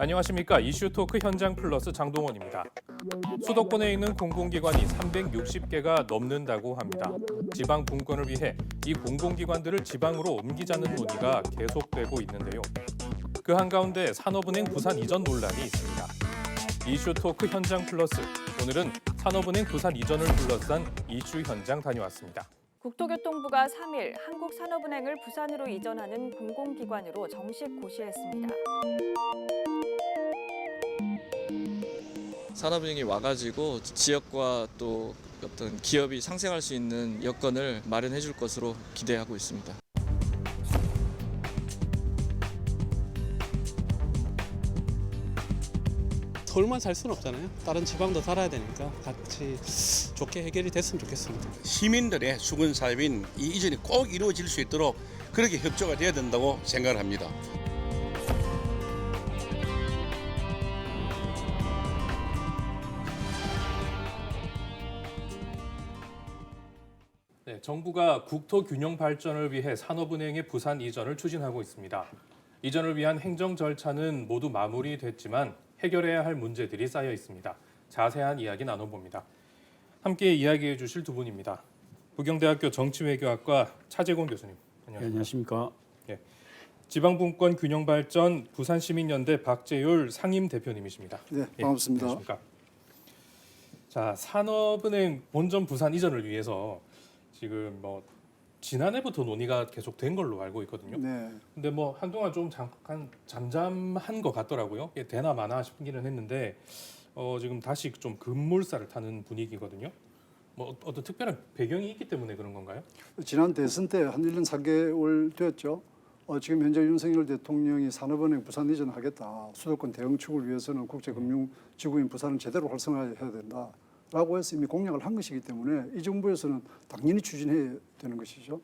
안녕하십니까. 이슈토크 현장 플러스 장동원입니다. 수도권에 있는 공공기관이 360개가 넘는다고 합니다. 지방 분권을 위해 이 공공기관들을 지방으로 옮기자는 논의가 계속되고 있는데요. 그 한가운데 산업은행 부산 이전 논란이 있습니다. 이슈토크 현장 플러스, 오늘은 산업은행 부산 이전을 둘러싼 이슈 현장 다녀왔습니다. 국토교통부가 3일 한국산업은행을 부산으로 이전하는 공공기관으로 정식 고시했습니다. 산업은행이 와가지고 지역과 또 어떤 기업이 상생할 수 있는 여건을 마련해 줄 것으로 기대하고 있습니다. 서울만 살 수는 없잖아요. 다른 지방도 살아야 되니까 같이 좋게 해결이 됐으면 좋겠습니다. 시민들의 수건 사업인 이 이전이 꼭 이루어질 수 있도록 그렇게 협조가 돼야 된다고 생각을 합니다. 네, 정부가 국토 균형 발전을 위해 산업은행의 부산 이전을 추진하고 있습니다. 이전을 위한 행정 절차는 모두 마무리됐지만 해결해야 할 문제들이 쌓여 있습니다. 자세한 이야기 나눠봅니다. 함께 이야기해 주실 두 분입니다. 부경대학교 정치외교학과 차재곤 교수님. 안녕하십니까. 예, 지방분권 균형발전 부산시민연대 박재율 상임 대표님이십니다. 네, 반갑습니다. 안녕하십니까. 자, 산업은행 본점 부산 이전을 위해서 지금 지난해부터 논의가 계속된 걸로 알고 있거든요. 네. 근데 한동안 좀 잠깐 잠잠한 것 같더라고요. 이게 되나 마나 싶기는 했는데 지금 다시 좀 급물살을 타는 분위기거든요. 어떤 특별한 배경이 있기 때문에 그런 건가요? 지난 대선 때 한 1년 4개월 되었죠. 지금 현재 윤석열 대통령이 산업은행 부산 이전하겠다. 수도권 대응축을 위해서는 국제금융지구인 부산을 제대로 활성화해야 된다. 라고 해서 이미 공약을 한 것이기 때문에 이 정부에서는 당연히 추진해야 되는 것이죠.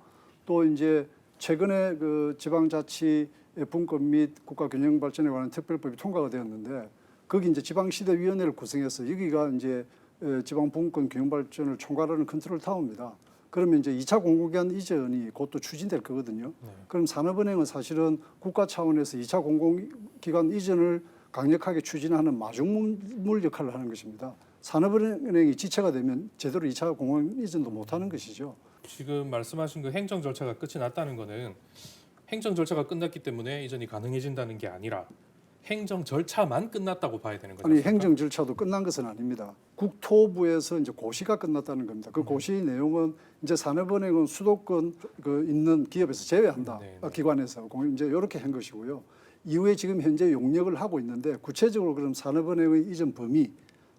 또 이제 최근에 그 지방자치 분권 및 국가균형발전에 관한 특별법이 통과가 되었는데 거기 이제 지방시대위원회를 구성해서 여기가 이제 지방분권 균형발전을 총괄하는 컨트롤 타워입니다. 그러면 이제 2차 공공기관 이전이 곧 또 추진될 거거든요. 그럼 산업은행은 사실은 국가 차원에서 2차 공공기관 이전을 강력하게 추진하는 마중물 역할을 하는 것입니다. 산업은행이 지체가 되면 제대로 2차 공공 이전도 못하는 것이죠. 지금 말씀하신 그 행정 절차가 끝이 났다는 거는 행정 절차가 끝났기 때문에 이전이 가능해진다는 게 아니라 행정 절차만 끝났다고 봐야 되는 거죠. 아니 행정 절차도 끝난 것은 아닙니다. 국토부에서 이제 고시가 끝났다는 겁니다. 그 고시 내용은 이제 산업은행은 수도권 있는 기업에서 제외한다. 기관에서 이제 이렇게 한 것이고요. 이후에 지금 현재 용역을 하고 있는데 구체적으로 그럼 산업은행의 이전 범위,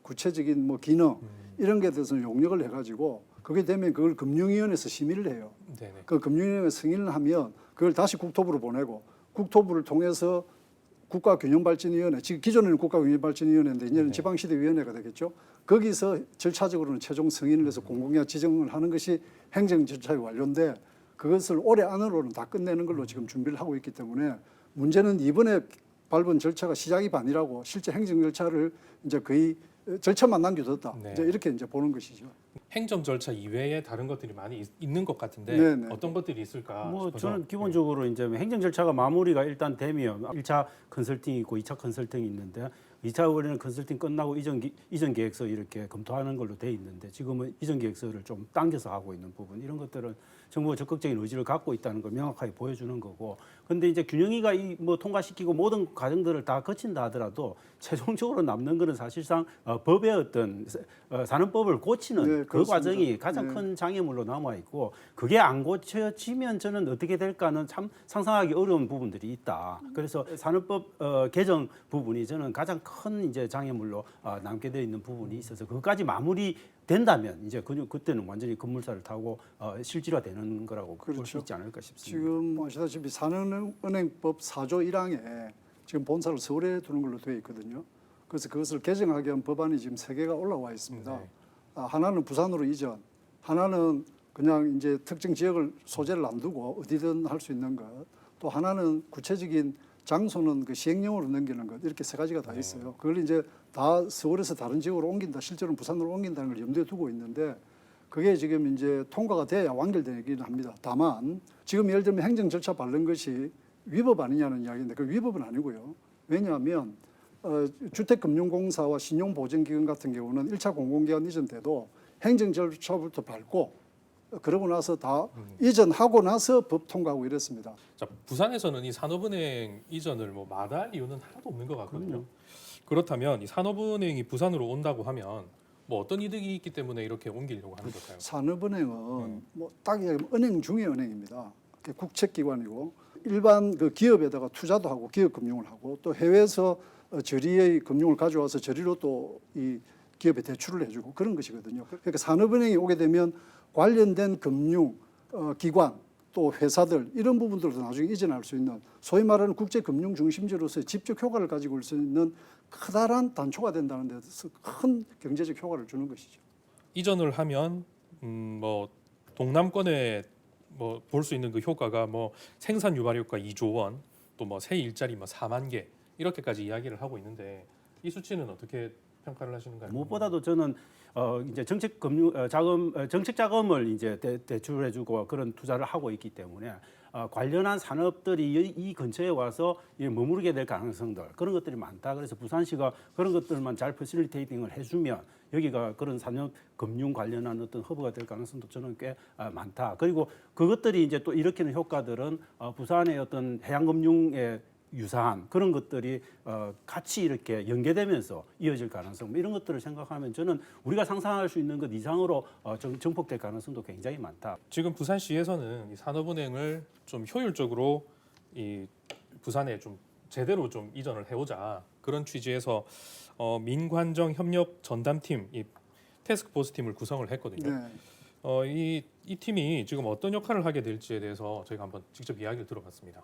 구체적인 기능 이런 게 대해서는 용역을 해가지고 그게 되면 그걸 금융위원회에서 심의를 해요. 네네. 그 금융위원회 승인을 하면 그걸 다시 국토부로 보내고 국토부를 통해서 국가균형발전위원회, 지금 기존에는 국가균형발전위원회인데 이제는 지방시대위원회가 되겠죠. 거기서 절차적으로는 최종 승인을 해서 공공기관 지정을 하는 것이 행정 절차의 완료인데 그것을 올해 안으로는 다 끝내는 걸로 지금 준비를 하고 있기 때문에 문제는 이번에 밟은 절차가 시작이 반이라고 실제 행정 절차를 이제 거의 절차만 남겨뒀다. 네. 이제 이렇게 이제 보는 것이죠. 행정 절차 이외에 다른 것들이 많이 있는 것 같은데 네네. 어떤 것들이 있을까 싶어서. 저는 기본적으로 이제 행정 절차가 마무리가 일단 되면 1차 컨설팅이 있고 2차 컨설팅이 있는데 2차 원래는 컨설팅 끝나고 이전 계획서 이렇게 검토하는 걸로 돼 있는데 지금은 이전 계획서를 좀 당겨서 하고 있는 부분 이런 것들은 정부가 적극적인 의지를 갖고 있다는 걸 명확하게 보여주는 거고 근데 이제 균형위가 통과시키고 모든 과정들을 다 거친다 하더라도 최종적으로 남는 거는 사실상 법의 어떤 산업법을 고치는 네, 그 그렇습니다. 과정이 가장 큰 장애물로 남아 있고 그게 안 고쳐지면 저는 어떻게 될까는 참 상상하기 어려운 부분들이 있다. 그래서 산업법 개정 부분이 저는 가장 큰 이제 장애물로 남게 되어 있는 부분이 있어서 그것까지 마무리 된다면 이제 그때는 완전히 급물살을 타고 실질화되는 거라고 볼 수 그렇죠. 있지 않을까 싶습니다. 지금 아시다시피 산업은행법 4조 1항에 지금 본사를 서울에 두는 걸로 되어 있거든요. 그래서 그것을 개정하게 한 법안이 지금 3개가 올라와 있습니다. 네. 하나는 부산으로 이전, 하나는 그냥 이제 특정 지역을 소재를 안 두고 어디든 할 수 있는 것, 또 하나는 구체적인 장소는 그 시행령으로 넘기는 것 이렇게 3가지가 다 있어요. 그걸 이제 다 서울에서 다른 지역으로 옮긴다, 실제로는 부산으로 옮긴다는 걸 염두에 두고 있는데 그게 지금 이제 통과가 돼야 완결되기는 합니다. 다만 지금 예를 들면 행정 절차 밟는 것이 위법 아니냐는 이야기인데 그 위법은 아니고요. 왜냐하면 주택금융공사와 신용보증기금 같은 경우는 1차 공공기관 이전 때도 행정 절차부터 밟고 그러고 나서 다 이전하고 나서 법 통과하고 이랬습니다. 자, 부산에서는 이 산업은행 이전을 뭐 마다할 이유는 하나도 없는 것 같거든요. 그렇다면 이 산업은행이 부산으로 온다고 하면 뭐 어떤 이득이 있기 때문에 이렇게 옮기려고 하는 걸까요? 산업은행은 딱 얘기하면 은행 중의 은행입니다. 국책기관이고 일반 그 기업에다가 투자도 하고 기업금융을 하고 또 해외에서 저리의 금융을 가져와서 저리로 또 이 기업에 대출을 해주고 그런 것이거든요. 그러니까 산업은행이 오게 되면 관련된 금융 기관 또 회사들 이런 부분들도 나중에 이전할 수 있는 소위 말하는 국제금융 중심지로서의 직접 효과를 가지고 올 수 있는 커다란 단초가 된다는 데서 큰 경제적 효과를 주는 것이죠. 이전을 하면 뭐 동남권에 뭐 볼 수 있는 그 효과가 뭐 생산 유발 효과 2조 원, 또 뭐 새 일자리 뭐 4만 개 이렇게까지 이야기를 하고 있는데 이 수치는 어떻게 평가를 하시는가요? 무엇보다도 저는 이제 정책 금융 자금 정책 자금을 이제 대출해주고 그런 투자를 하고 있기 때문에 관련한 산업들이 이 근처에 와서 머무르게 될 가능성들 그런 것들이 많다. 그래서 부산시가 그런 것들만 잘 퍼실리테이팅을 해주면 여기가 그런 산업 금융 관련한 어떤 허브가 될 가능성도 저는 꽤 많다. 그리고 그것들이 이제 또 일으키는 효과들은 부산의 어떤 해양 금융의 유사한 그런 것들이 같이 이렇게 연계되면서 이어질 가능성 뭐 이런 것들을 생각하면 저는 우리가 상상할 수 있는 것 이상으로 정폭될 가능성도 굉장히 많다. 지금 부산시에서는 이 산업은행을 좀 효율적으로 이 부산에 좀 제대로 좀 이전을 해오자 그런 취지에서 민관정 협력 전담팀 이 태스크포스 팀을 구성을 했거든요. 네. 이 팀이 지금 어떤 역할을 하게 될지에 대해서 저희가 한번 직접 이야기를 들어봤습니다.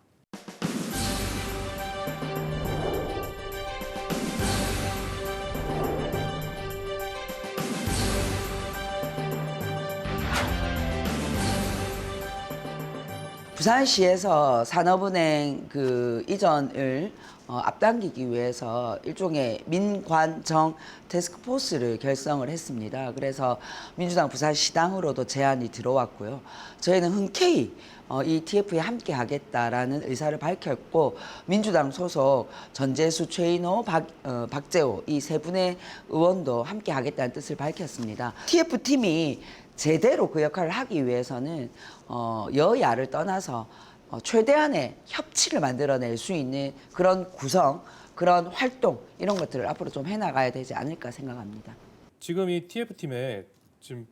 부산시에서 산업은행 그 이전을 앞당기기 위해서 일종의 민관정 태스크포스를 결성을 했습니다. 그래서 민주당 부산시당으로도 제안이 들어왔고요. 저희는 흔쾌히 이 TF에 함께 하겠다라는 의사를 밝혔고 민주당 소속 전재수, 최인호, 박재호 이 세 분의 의원도 함께 하겠다는 뜻을 밝혔습니다. TF팀이 제대로 그 역할을 하기 위해서는 여야를 떠나서 최대한의 협치를 만들어낼 수 있는 그런 구성, 그런 활동 이런 것들을 앞으로 좀 해나가야 되지 않을까 생각합니다. 지금 이 TF팀에 지금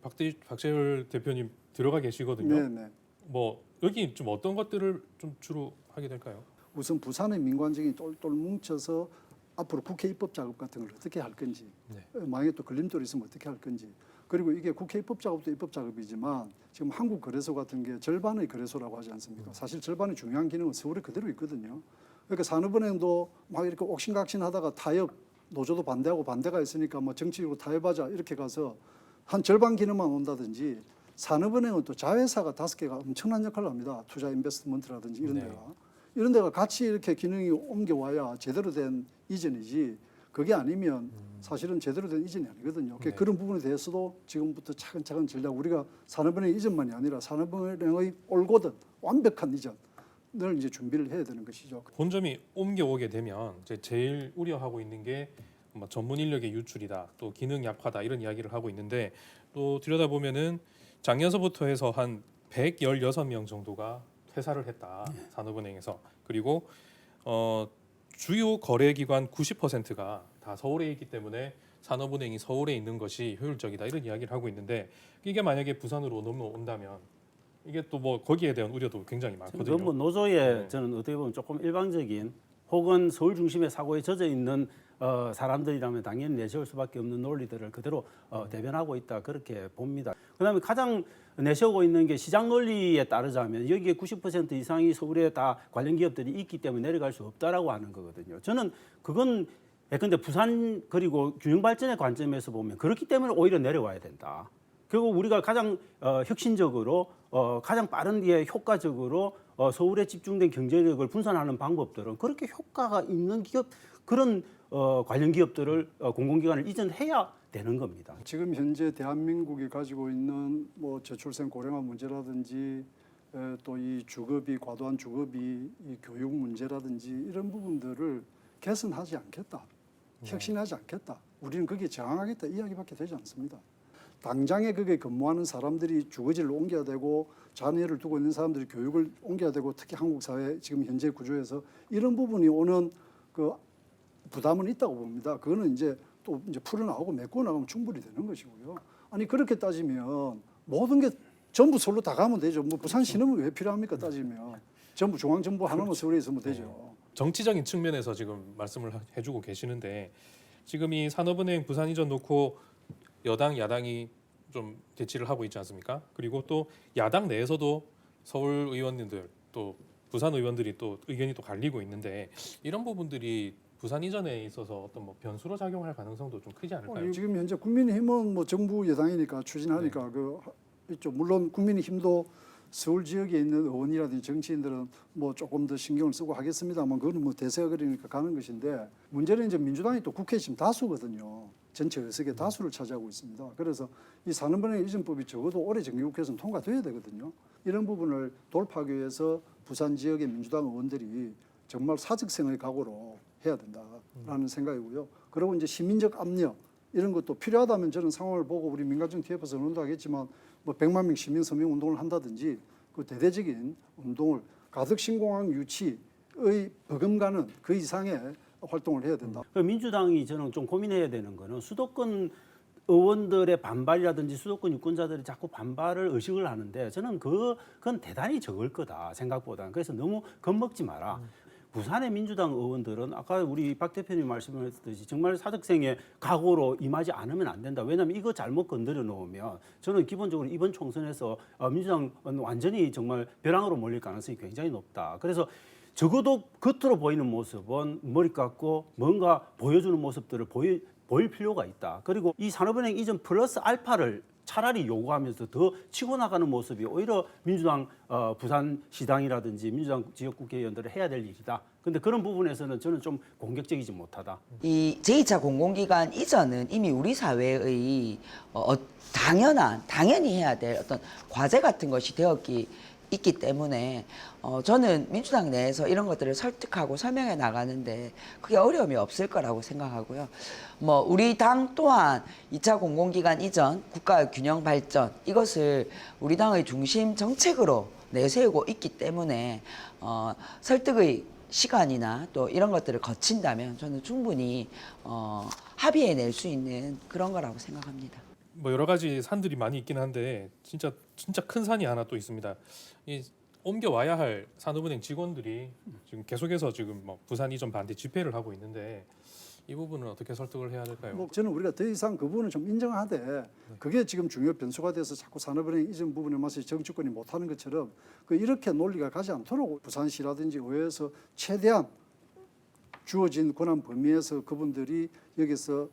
박재열 대표님 들어가 계시거든요. 네. 뭐 여기 좀 어떤 것들을 좀 주로 하게 될까요? 우선 부산의 민관정이 똘똘 뭉쳐서 앞으로 국회 입법 작업 같은 걸 어떻게 할 건지, 만약에 또 걸림돌이 있으면 어떻게 할 건지. 그리고 이게 국회 입법 작업도 입법 작업이지만 지금 한국 거래소 같은 게 절반의 거래소라고 하지 않습니까? 사실 절반의 중요한 기능은 서울에 그대로 있거든요. 그러니까 산업은행도 막 이렇게 옥신각신하다가 타협 노조도 반대하고 반대가 있으니까 뭐 정치적으로 타협하자 이렇게 가서 한 절반 기능만 온다든지 산업은행은 또 자회사가 5개가 엄청난 역할을 합니다. 투자 인베스트먼트라든지 이런 데가. 이런 데가 같이 이렇게 기능이 옮겨와야 제대로 된 이전이지 그게 아니면 사실은 제대로 된 이전이 아니거든요. 그런 부분에 대해서도 지금부터 차근차근 전략 우리가 산업은행 이전만이 아니라 산업은행의 올곧은 완벽한 이전을 이제 준비를 해야 되는 것이죠. 본점이 옮겨오게 되면 이제 제일 우려하고 있는 게 뭐 전문 인력의 유출이다, 또 기능 약화다 이런 이야기를 하고 있는데 또 들여다보면은 작년서부터 해서 한 116명 정도가 퇴사를 했다 산업은행에서. 그리고 주요 거래기관 90%가 다 서울에 있기 때문에 산업은행이 서울에 있는 것이 효율적이다 이런 이야기를 하고 있는데 이게 만약에 부산으로 넘어온다면 이게 또 뭐 거기에 대한 우려도 굉장히 많거든요. 그건 뭐 노조의 저는 어떻게 보면 조금 일방적인 혹은 서울 중심의 사고에 젖어 있는 사람들이라면 당연히 내세울 수밖에 없는 논리들을 그대로 대변하고 있다 그렇게 봅니다. 그다음에 가장 내세우고 있는 게 시장 논리에 따르자면 여기에 90% 이상이 서울에 다 관련 기업들이 있기 때문에 내려갈 수 없다라고 하는 거거든요. 저는 그건 예컨대 부산 그리고 균형 발전의 관점에서 보면 그렇기 때문에 오히려 내려와야 된다. 결국 우리가 가장 혁신적으로 가장 빠른 뒤에 효과적으로 서울에 집중된 경제력을 분산하는 방법들은 그렇게 효과가 있는 기업 그런 관련 기업들을 공공기관을 이전해야 되는 겁니다. 지금 현재 대한민국이 가지고 있는 뭐 저출생 고령화 문제라든지 또 이 주거비 과도한 주거비 이 교육 문제라든지 이런 부분들을 개선하지 않겠다. 혁신하지 않겠다. 우리는 거기에 저항하겠다 이야기밖에 되지 않습니다. 당장에 거기에 근무하는 사람들이 주거지를 옮겨야 되고 자녀를 두고 있는 사람들이 교육을 옮겨야 되고 특히 한국 사회 지금 현재 구조에서 이런 부분이 오는 그 부담은 있다고 봅니다. 그거는 이제 또 이제 풀어나오고 메꿔 나가면 충분히 되는 것이고요. 아니 그렇게 따지면 모든 게 전부 서울로 다 가면 되죠. 뭐 부산시는 왜 필요합니까 따지면 전부 중앙정부 하나만 서울에 있으면 되죠. 정치적인 측면에서 지금 말씀을 해주고 계시는데 지금 이 산업은행 부산 이전 놓고 여당 야당이 좀 대치를 하고 있지 않습니까? 그리고 또 야당 내에서도 서울 의원님들 또 부산 의원들이 또 의견이 또 갈리고 있는데 이런 부분들이 부산 이전에 있어서 어떤 뭐 변수로 작용할 가능성도 좀 크지 않을까요? 지금 현재 국민의힘은 뭐 정부 여당이니까 추진하니까 그 있죠. 물론 국민의힘도 서울 지역에 있는 의원이라든지 정치인들은 뭐 조금 더 신경을 쓰고 하겠습니다만 그거는 뭐 대세가 그러니까 가는 것인데 문제는 이제 민주당이 또 국회에 지금 다수거든요. 전체 의석의 다수를 차지하고 있습니다. 그래서 이 산업은행 이전법이 적어도 올해 정기국회에서는 통과돼야 되거든요. 이런 부분을 돌파하기 위해서 부산 지역의 민주당 의원들이 정말 사직생의 각오로 해야 된다라는 생각이고요. 그리고 이제 시민적 압력 이런 것도 필요하다면 저는 상황을 보고 우리 민간청 TF에서 논의도 하겠지만 뭐 100만 명 시민 서명 운동을 한다든지 그 대대적인 운동을 가덕 신공항 유치의 버금가는 그 이상의 활동을 해야 된다. 그 민주당이 저는 좀 고민해야 되는 거는 수도권 의원들의 반발이라든지 수도권 유권자들이 자꾸 반발을 의식을 하는데 저는 그건 대단히 적을 거다 생각보다는. 그래서 너무 겁먹지 마라. 부산의 민주당 의원들은 아까 우리 박 대표님 말씀하셨듯이 정말 사득생의 각오로 임하지 않으면 안 된다. 왜냐하면 이거 잘못 건드려 놓으면 저는 기본적으로 이번 총선에서 민주당은 완전히 정말 벼랑으로 몰릴 가능성이 굉장히 높다. 그래서 적어도 겉으로 보이는 모습은 머리 깎고 뭔가 보여주는 모습들을 보일 필요가 있다. 그리고 이 산업은행 이전 플러스 알파를 차라리 요구하면서 더 치고 나가는 모습이 오히려 민주당 부산시당이라든지 민주당 지역국회의원들을 해야 될 일이다. 근데 그런 부분에서는 저는 좀 공격적이지 못하다. 이 제2차 공공기관 이전은 이미 우리 사회의 당연히 해야 될 어떤 과제 같은 것이 있기 때문에 저는 민주당 내에서 이런 것들을 설득하고 설명해 나가는데 그게 어려움이 없을 거라고 생각하고요. 뭐 우리 당 또한 2차 공공기관 이전, 국가 균형 발전 이것을 우리 당의 중심 정책으로 내세우고 있기 때문에 설득의 시간이나 또 이런 것들을 거친다면 저는 충분히 합의해낼 수 있는 그런 거라고 생각합니다. 뭐 여러 가지 산들이 많이 있긴 한데 진짜 큰 산이 하나 또 있습니다. 이 옮겨 와야 할 산업은행 직원들이 지금 계속해서 지금 뭐 부산 이전 반대 집회를 하고 있는데 이 부분은 어떻게 설득을 해야 될까요? 뭐 저는 우리가 더 이상 그 부분은 좀 인정하되 그게 지금 중요 변수가 돼서 자꾸 산업은행 이전 부분에 맞서 정치권이 못하는 것처럼 이렇게 논리가 가지 않도록 부산시라든지 의회에서 최대한 주어진 권한 범위에서 그분들이 여기서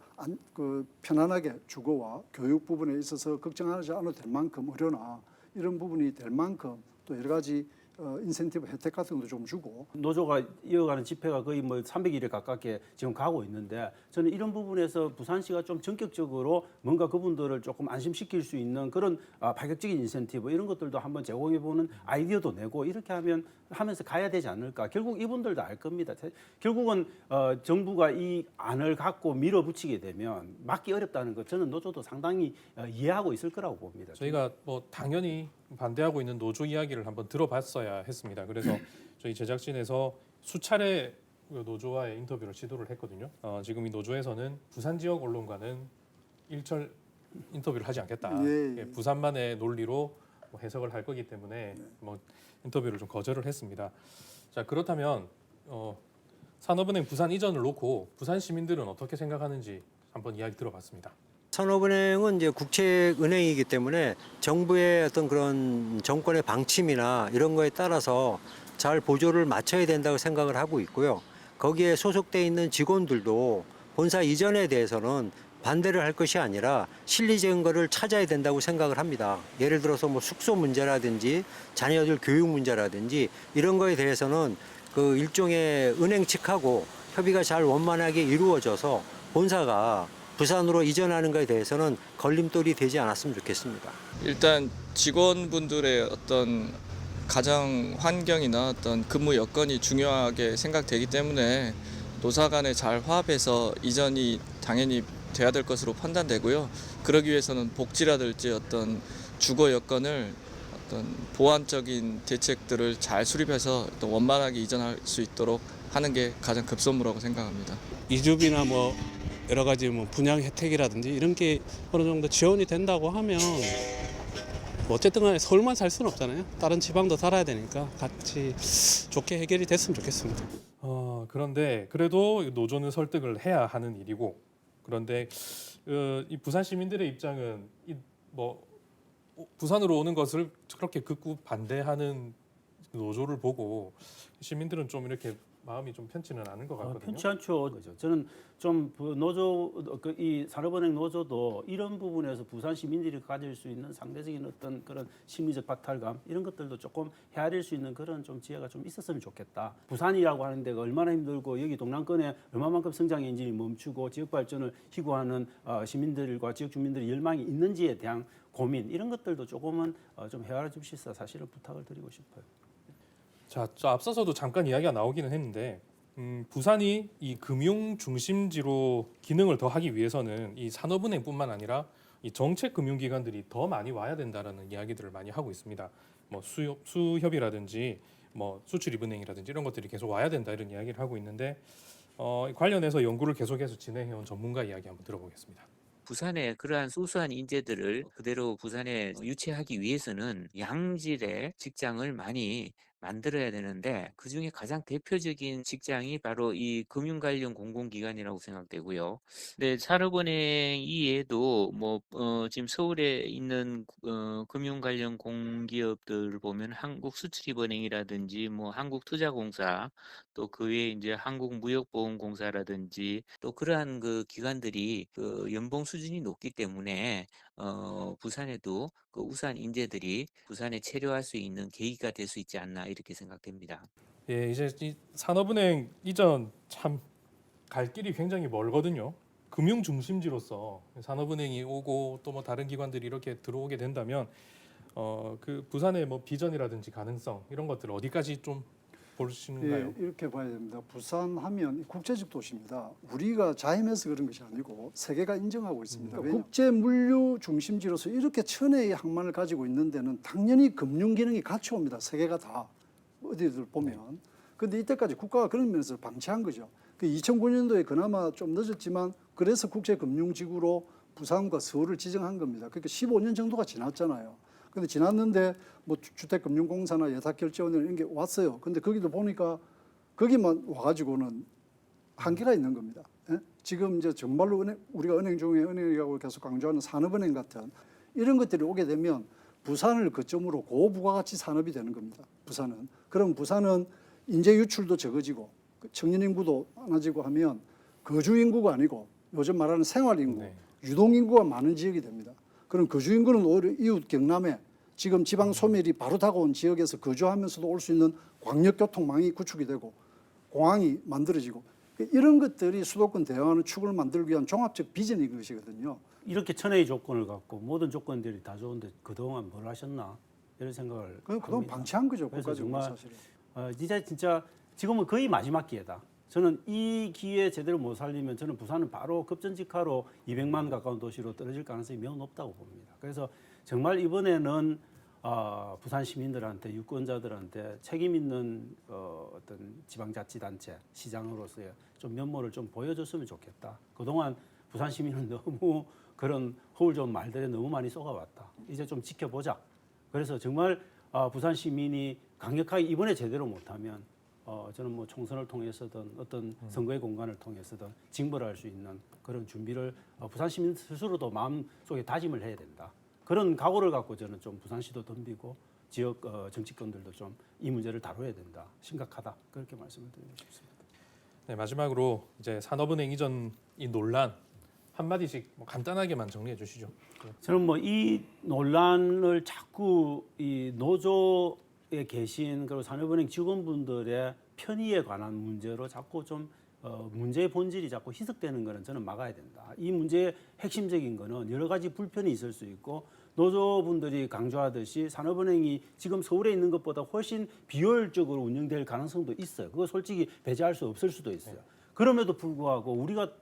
편안하게 주거와 교육 부분에 있어서 걱정하지 않아도 될 만큼 의료나 이런 부분이 될 만큼 또 여러 가지 인센티브 혜택 같은 것도 좀 주고 노조가 이어가는 집회가 거의 뭐 300일에 가깝게 지금 가고 있는데 저는 이런 부분에서 부산시가 좀 전격적으로 뭔가 그분들을 조금 안심시킬 수 있는 그런 파격적인 인센티브 이런 것들도 한번 제공해보는 아이디어도 내고 이렇게 하면서 가야 되지 않을까. 결국 이분들도 알 겁니다. 결국은 정부가 이 안을 갖고 밀어붙이게 되면 막기 어렵다는 것 저는 노조도 상당히 이해하고 있을 거라고 봅니다. 저희가 뭐 당연히 반대하고 있는 노조 이야기를 한번 들어봤어야 했습니다. 그래서 저희 제작진에서 수차례 노조와의 인터뷰를 시도를 했거든요. 지금 이 노조에서는 부산 지역 언론과는 일절 인터뷰를 하지 않겠다. 예. 부산만의 논리로 뭐 해석을 할 거기 때문에 뭐 인터뷰를 좀 거절을 했습니다. 자 그렇다면 산업은행 부산 이전을 놓고 부산 시민들은 어떻게 생각하는지 한번 이야기 들어봤습니다. 산업은행은 이제 국책은행이기 때문에 정부의 어떤 그런 정권의 방침이나 이런 거에 따라서 잘 보조를 맞춰야 된다고 생각을 하고 있고요. 거기에 소속돼 있는 직원들도 본사 이전에 대해서는 반대를 할 것이 아니라 실리 증거를 찾아야 된다고 생각을 합니다. 예를 들어서 뭐 숙소 문제라든지 자녀들 교육 문제라든지 이런 거에 대해서는 그 일종의 은행 측하고 협의가 잘 원만하게 이루어져서 본사가 부산으로 이전하는 것에 대해서는 걸림돌이 되지 않았으면 좋겠습니다. 일단 직원분들의 어떤 가정 환경이나 어떤 근무 여건이 중요하게 생각되기 때문에 노사 간에 잘 화합해서 이전이 당연히 돼야 될 것으로 판단되고요. 그러기 위해서는 복지라든지 어떤 주거 여건을 어떤 보완적인 대책들을 잘 수립해서 또 원만하게 이전할 수 있도록 하는 게 가장 급선무라고 생각합니다. 이주비나 뭐 여러 가지 뭐 분양 혜택이라든지 이런 게 어느 정도 지원이 된다고 하면 뭐 어쨌든 간에 서울만 살 수는 없잖아요. 다른 지방도 살아야 되니까 같이 좋게 해결이 됐으면 좋겠습니다. 그런데 그래도 노조는 설득을 해야 하는 일이고, 그런데 이 부산 시민들의 입장은 부산으로 오는 것을 그렇게 극구 반대하는 노조를 보고 시민들은 좀 이렇게 마음이 좀 편치는 않은 것 같거든요. 편치 않죠. 그죠. 저는 좀 노조 이 산업은행 노조도 이런 부분에서 부산 시민들이 가질 수 있는 상대적인 어떤 그런 심리적 박탈감 이런 것들도 조금 헤아릴 수 있는 그런 좀 지혜가 좀 있었으면 좋겠다. 부산이라고 하는 데가 얼마나 힘들고 여기 동남권에 얼마만큼 성장 엔진이 멈추고 지역 발전을 희구하는 시민들과 지역 주민들의 열망이 있는지에 대한 고민 이런 것들도 조금은 좀 헤아려 주시서 사실은 부탁을 드리고 싶어요. 자, 앞서서도 잠깐 이야기가 나오기는 했는데 부산이 이 금융 중심지로 기능을 더 하기 위해서는 이 산업은행뿐만 아니라 이 정책 금융기관들이 더 많이 와야 된다라는 이야기들을 많이 하고 있습니다. 뭐 수협이라든지 뭐 수출입은행이라든지 이런 것들이 계속 와야 된다 이런 이야기를 하고 있는데 관련해서 연구를 계속해서 진행해온 전문가 이야기 한번 들어보겠습니다. 부산의 그러한 소수한 인재들을 그대로 부산에 유치하기 위해서는 양질의 직장을 많이 만들어야 되는데 그중에 가장 대표적인 직장이 바로 이 금융 관련 공공기관이라고 생각되고요. 근데 산업은행 이외에도 지금 서울에 있는 금융 관련 공기업들을 보면 한국수출입은행이라든지 한국투자공사 또 그 외에 이제 한국무역보험공사라든지 또 그러한 그 기관들이 그 연봉 수준이 높기 때문에 부산에도 그 우수한 인재들이 부산에 체류할 수 있는 계기가 될 수 있지 않나 이렇게 생각됩니다. 예, 이제 이 산업은행 이전 참 갈 길이 굉장히 멀거든요. 금융 중심지로서 산업은행이 오고 또 뭐 다른 기관들이 이렇게 들어오게 된다면 그 부산의 뭐 비전이라든지 가능성 이런 것들 어디까지 좀 보시는가요? 예, 이렇게 봐야 됩니다. 부산하면 국제적 도시입니다. 우리가 자임해서 그런 것이 아니고 세계가 인정하고 있습니다. 국제 물류 중심지로서 이렇게 천혜의 항만을 가지고 있는 데는 당연히 금융 기능이 같이 옵니다. 세계가 다 어디들 보면. 그런데 이때까지 국가가 그런 면에서 방치한 거죠. 그 2009년도에 그나마 좀 늦었지만 그래서 국제금융지구로 부산과 서울을 지정한 겁니다. 그러니까 15년 정도가 지났잖아요. 근데 지났는데 뭐 주택금융공사나 예탁결제원이나 이런 게 왔어요. 근데 거기도 보니까 거기만 와가지고는 한계가 있는 겁니다. 예? 지금 이제 정말로 우리가 은행 중에 은행이라고 계속 강조하는 산업은행 같은 이런 것들이 오게 되면 부산을 거점으로 고부가가치 산업이 되는 겁니다. 부산은. 그럼 부산은 인재 유출도 적어지고 청년 인구도 많아지고 하면 거주 인구가 아니고 요즘 말하는 생활 인구, 유동 인구가 많은 지역이 됩니다. 그럼 거주 인구는 오히려 이웃 경남에 지금 지방 소멸이 바로 다가온 지역에서 거주하면서도 올 수 있는 광역교통망이 구축이 되고 공항이 만들어지고 이런 것들이 수도권 대응하는 축을 만들기 위한 종합적 비전인 것이거든요. 이렇게 천혜의 조건을 갖고 모든 조건들이 다 좋은데 그동안 뭘 하셨나 이런 생각을 그동안 방치한 거죠. 그래서 국가적으로 정말 사실은. 진짜 지금은 거의 마지막 기회다. 저는 이 기회 제대로 못 살리면 저는 부산은 바로 급전직하로 200만 가까운 도시로 떨어질 가능성이 매우 높다고 봅니다. 그래서 정말 이번에는 부산 시민들한테 유권자들한테 책임 있는 어떤 지방자치단체 시장으로서의 좀 면모를 좀 보여줬으면 좋겠다. 그동안 부산 시민은 너무 그런 허울 좋은 말들에 너무 많이 쏘가왔다. 이제 좀 지켜보자. 그래서 정말 부산 시민이 강력하게 이번에 제대로 못하면 저는 뭐 총선을 통해서든 어떤 선거의 공간을 통해서든 징벌을 할 수 있는 그런 준비를 부산 시민 스스로도 마음속에 다짐을 해야 된다. 그런 각오를 갖고 저는 좀 부산시도 덤비고 지역 정치권들도 좀 이 문제를 다뤄야 된다. 심각하다. 그렇게 말씀을 드리고 싶습니다. 네, 마지막으로 이제 산업은행 이전 이 논란 한마디씩 뭐 간단하게만 정리해 주시죠. 저는 뭐 이 논란을 자꾸 이 노조에 계신 그리고 산업은행 직원분들의 편의에 관한 문제로 자꾸 좀 문제의 본질이 자꾸 희석되는 거는 저는 막아야 된다. 이 문제의 핵심적인 거는 여러 가지 불편이 있을 수 있고 노조분들이 강조하듯이 산업은행이 지금 서울에 있는 것보다 훨씬 비효율적으로 운영될 가능성도 있어요. 그거 솔직히 배제할 수 없을 수도 있어요. 그럼에도 불구하고 우리가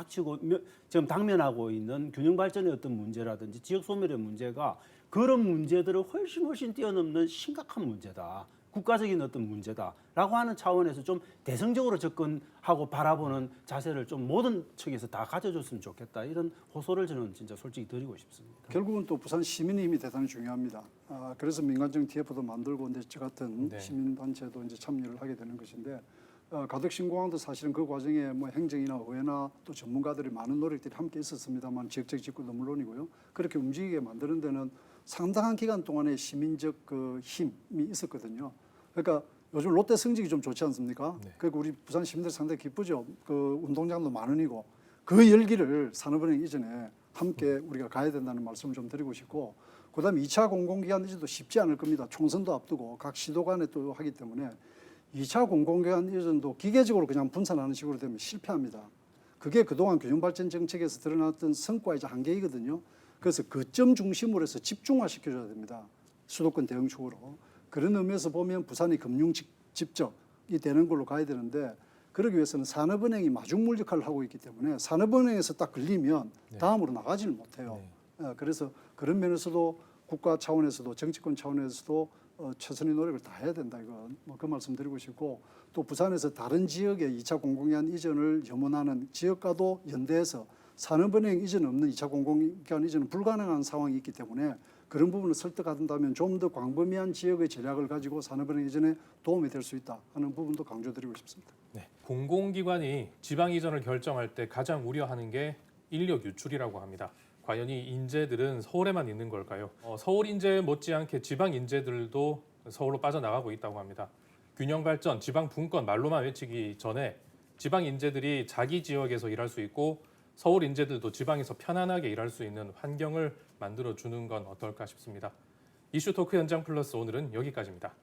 지금 당면하고 있는 균형 발전의 어떤 문제라든지 지역 소멸의 문제가 그런 문제들을 훨씬 뛰어넘는 심각한 문제다. 국가적인 어떤 문제다라고 하는 차원에서 좀 대승적으로 접근하고 바라보는 자세를 좀 모든 측에서 다 가져줬으면 좋겠다. 이런 호소를 저는 진짜 솔직히 드리고 싶습니다. 결국은 또 부산 시민의 힘이 대단히 중요합니다. 그래서 민간적 TF도 만들고 이제 저 같은 네. 시민단체도 이제 참여를 하게 되는 것인데 가덕 신공항도 사실은 그 과정에 뭐 행정이나 의회나 또 전문가들이 많은 노력들이 함께 있었습니다만 지역적 직구도 물론이고요. 그렇게 움직이게 만드는 데는 상당한 기간 동안에 시민적 그 힘이 있었거든요. 그러니까 요즘 롯데 성적이 좀 좋지 않습니까? 네. 그리고 우리 부산 시민들 상당히 기쁘죠. 그 운동장도 많으니고 그 열기를 산업은행 이전에 함께 우리가 가야 된다는 말씀을 좀 드리고 싶고, 그다음에 2차 공공기관 이전도 쉽지 않을 겁니다. 총선도 앞두고 각 시도 간에 또 하기 때문에 2차 공공기관 이전도 기계적으로 그냥 분산하는 식으로 되면 실패합니다. 그게 그동안 균형발전 정책에서 드러났던 성과이자 한계이거든요. 그래서 그 점 중심으로 해서 집중화시켜줘야 됩니다. 수도권 대응축으로. 그런 의미에서 보면 부산이 금융 집적이 되는 걸로 가야 되는데, 그러기 위해서는 산업은행이 마중물 역할을 하고 있기 때문에 산업은행에서 딱 걸리면 다음으로 나가지를 못해요. 그래서 그런 면에서도 국가 차원에서도 정치권 차원에서도 최선의 노력을 다 해야 된다. 이건 뭐 그 말씀 드리고 싶고, 또 부산에서 다른 지역의 2차 공공기관 이전을 염원하는 지역과도 연대해서 산업은행 이전 없는 2차 공공기관 이전은 불가능한 상황이 있기 때문에 그런 부분을 설득한다면 좀 더 광범위한 지역의 전략을 가지고 산업은행 이전에 도움이 될 수 있다 하는 부분도 강조드리고 싶습니다. 네. 공공기관이 지방 이전을 결정할 때 가장 우려하는 게 인력 유출이라고 합니다. 과연 이 인재들은 서울에만 있는 걸까요? 서울 인재 못지않게 지방 인재들도 서울로 빠져나가고 있다고 합니다. 균형 발전, 지방 분권 말로만 외치기 전에 지방 인재들이 자기 지역에서 일할 수 있고 서울 인재들도 지방에서 편안하게 일할 수 있는 환경을 만들어주는 건 어떨까 싶습니다. 이슈토크 현장 플러스 오늘은 여기까지입니다.